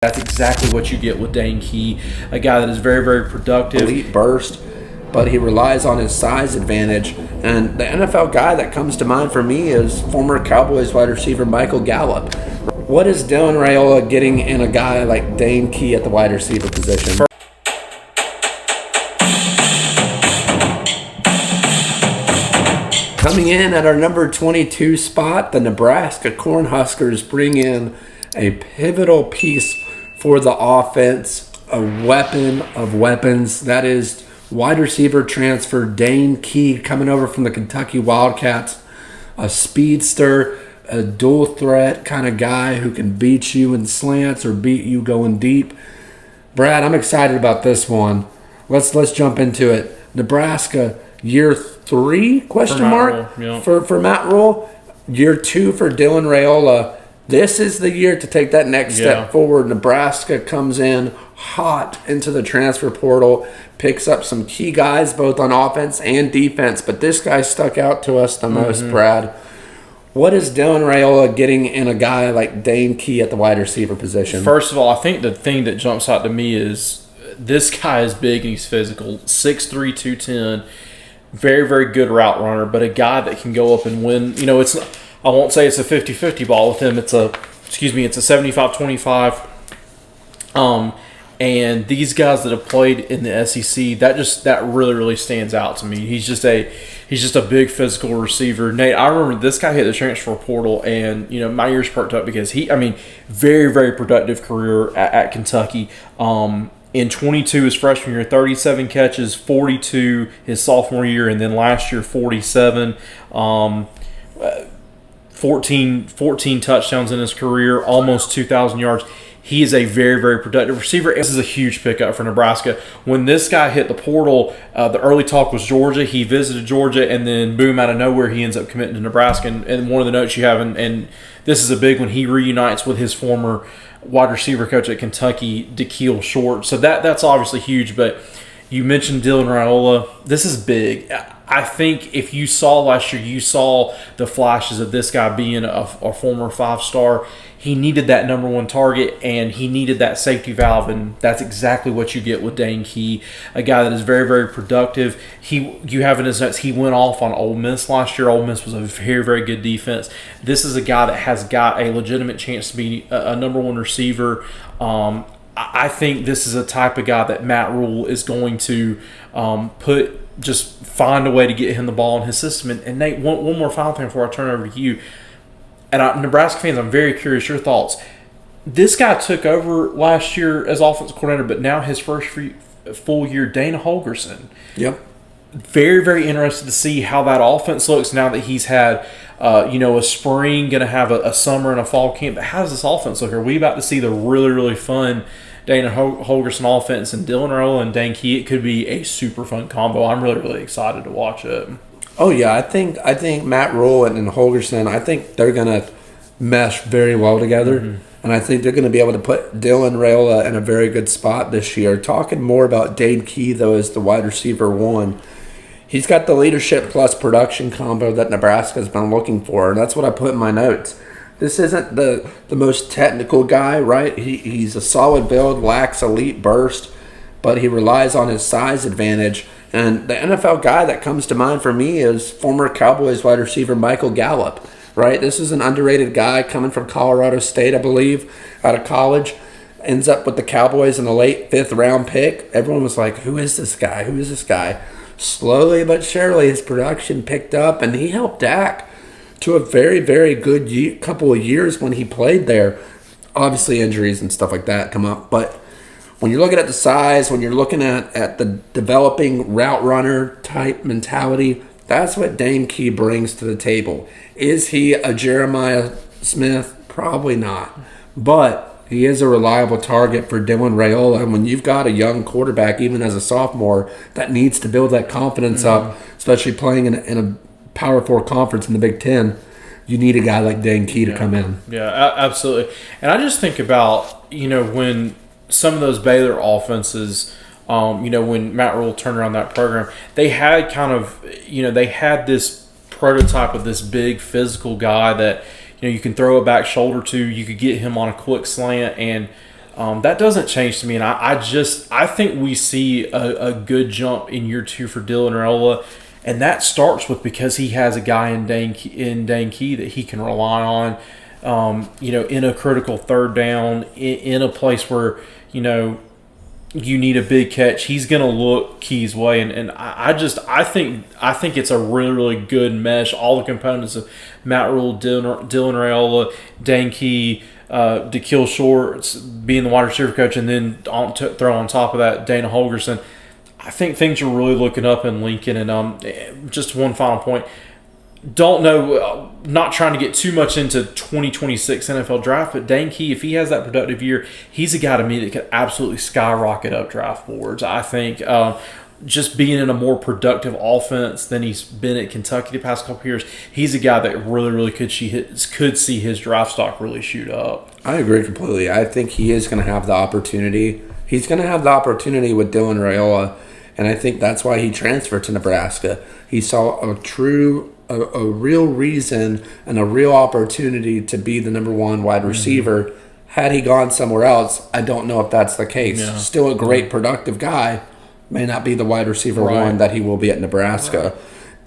That's exactly what you get with Dane Key, a guy that is very, very productive. Elite burst, but he relies on his size advantage. And the NFL guy that comes to mind for me is former Cowboys wide receiver Michael Gallup. What is Dylan Raiola getting in a guy like Dane Key at the wide receiver position? Coming in at our number 22 spot, the Nebraska Cornhuskers bring in a pivotal piece for the offense, a weapon of weapons. That is wide receiver transfer Dane Key coming over from the Kentucky Wildcats, a speedster, a dual threat kind of guy who can beat you in slants or beat you going deep. Brad, I'm excited about this one. Let's jump into it. Nebraska, year 3, question mark, for Matt Rule. Year 2 for Dylan Raiola. This is the year to take that next step forward. Nebraska comes in hot into the transfer portal, picks up some key guys both on offense and defense, but this guy stuck out to us the most, Brad. What is Dylan Raiola getting in a guy like Dane Key at the wide receiver position? First of all, I think the thing that jumps out to me is this guy is big and he's physical, 6'3", 210, very, very good route runner, but a guy that can go up and win. You know, I won't say it's a 50-50 ball with him. It's a 75-25. And these guys that have played in the SEC, that really, really stands out to me. He's just a big physical receiver. Nate, I remember this guy hit the transfer portal, and my ears perked up because very, very productive career at Kentucky. In 22, his freshman year, 37 catches, 42 his sophomore year, and then last year 47. 14 touchdowns in his career, almost 2,000 yards. He is a very, very productive receiver. This is a huge pickup for Nebraska. When this guy hit the portal, the early talk was Georgia. He visited Georgia, and then boom, out of nowhere, he ends up committing to Nebraska. And one of the notes you have, and this is a big one, he reunites with his former wide receiver coach at Kentucky, Daikiel Short. So that's obviously huge. But you mentioned Dylan Raiola. This is big. I think if you saw last year, you saw the flashes of this guy being a former 5-star. He needed that number 1 target, and he needed that safety valve, and that's exactly what you get with Dane Key, a guy that is very, very productive. You have in his notes, he went off on Ole Miss last year. Ole Miss was a very, very good defense. This is a guy that has got a legitimate chance to be a number 1 receiver. I think this is a type of guy that Matt Rule is going to just find a way to get him the ball in his system. And Nate, one more final thing before I turn it over to you. And Nebraska fans, I'm very curious your thoughts. This guy took over last year as offensive coordinator, but now his first full year, Dana Holgorsen. Yep. Very, very interested to see how that offense looks now that he's had a spring, going to have a summer and a fall camp. But how does this offense look? Are we about to see the really, really fun Dana Holgorsen offense and Dylan Raiola and Dane Key? It could be a super fun combo. I'm really, really excited to watch it. Oh yeah, I think Matt Rule and Holgorsen, I think they're gonna mesh very well together, and I think they're gonna be able to put Dylan Raiola in a very good spot this year. Talking more about Dane Key though as the wide receiver 1, he's got the leadership plus production combo that Nebraska's been looking for, and that's what I put in my notes. This isn't the most technical guy, right? He's a solid build, lacks elite burst, but he relies on his size advantage. And the NFL guy that comes to mind for me is former Cowboys wide receiver Michael Gallup, right? This is an underrated guy coming from Colorado State, I believe, out of college. Ends up with the Cowboys in a late 5th round pick. Everyone was like, who is this guy? Who is this guy? Slowly but surely his production picked up, and he helped Dak to a very, very good couple of years when he played there. Obviously injuries and stuff like that come up, but when you're looking at the size, when you're looking at the developing route runner type mentality, that's what Dane Key brings to the table. Is he a Jeremiah Smith? Probably not. But he is a reliable target for Dylan Raiola. And when you've got a young quarterback, even as a sophomore, that needs to build that confidence up, especially playing in a Power 4 conference in the Big Ten, you need a guy like Dane Key to come in. Yeah, absolutely. And I just think about, when some of those Baylor offenses, when Matt Rule turned around that program, they had they had this prototype of this big physical guy that, you can throw a back shoulder to. You could get him on a quick slant, and That doesn't change to me, and I think we see a good jump in year 2 for Dylan Raiola, and that starts with because he has a guy in Dane Key that he can rely on, in a critical third down, in a place where you need a big catch. He's going to look Key's way, and I think it's a really, really good mesh. All the components of Matt Rule, Dylan Raiola, Dane Key, Daikiel Shorts being the wide receiver coach, and then throw on top of that Dana Holgorsen. I think things are really looking up in Lincoln. And just one final point. Don't know, not trying to get too much into 2026 NFL draft, but Dane Key, if he has that productive year, he's a guy to me that could absolutely skyrocket up draft boards. I think just being in a more productive offense than he's been at Kentucky the past couple years, he's a guy that really, really could see his draft stock really shoot up. I agree completely. I think he is going to have the opportunity. He's going to have the opportunity with Dylan Raiola, and I think that's why he transferred to Nebraska. He saw a real reason and a real opportunity to be the number 1 wide receiver. Mm-hmm. Had he gone somewhere else, I don't know if that's the case. Yeah. Still a great, productive guy. May not be the wide receiver 1 that he will be at Nebraska. Right.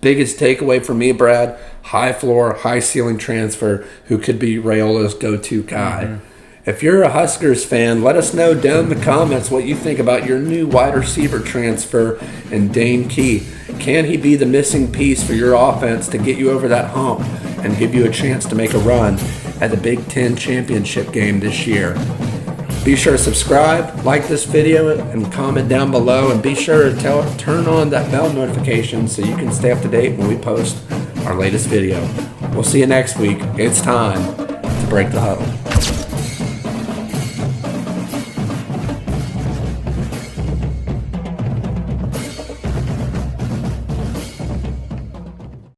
Biggest takeaway for me, Brad, high floor, high ceiling transfer who could be Raiola's go-to guy. Mm-hmm. If you're a Huskers fan, let us know down in the comments what you think about your new wide receiver transfer in Dane Key. Can he be the missing piece for your offense to get you over that hump and give you a chance to make a run at the Big Ten championship game this year? Be sure to subscribe, like this video, and comment down below. And be sure to turn on that bell notification so you can stay up to date when we post our latest video. We'll see you next week. It's time to break the huddle.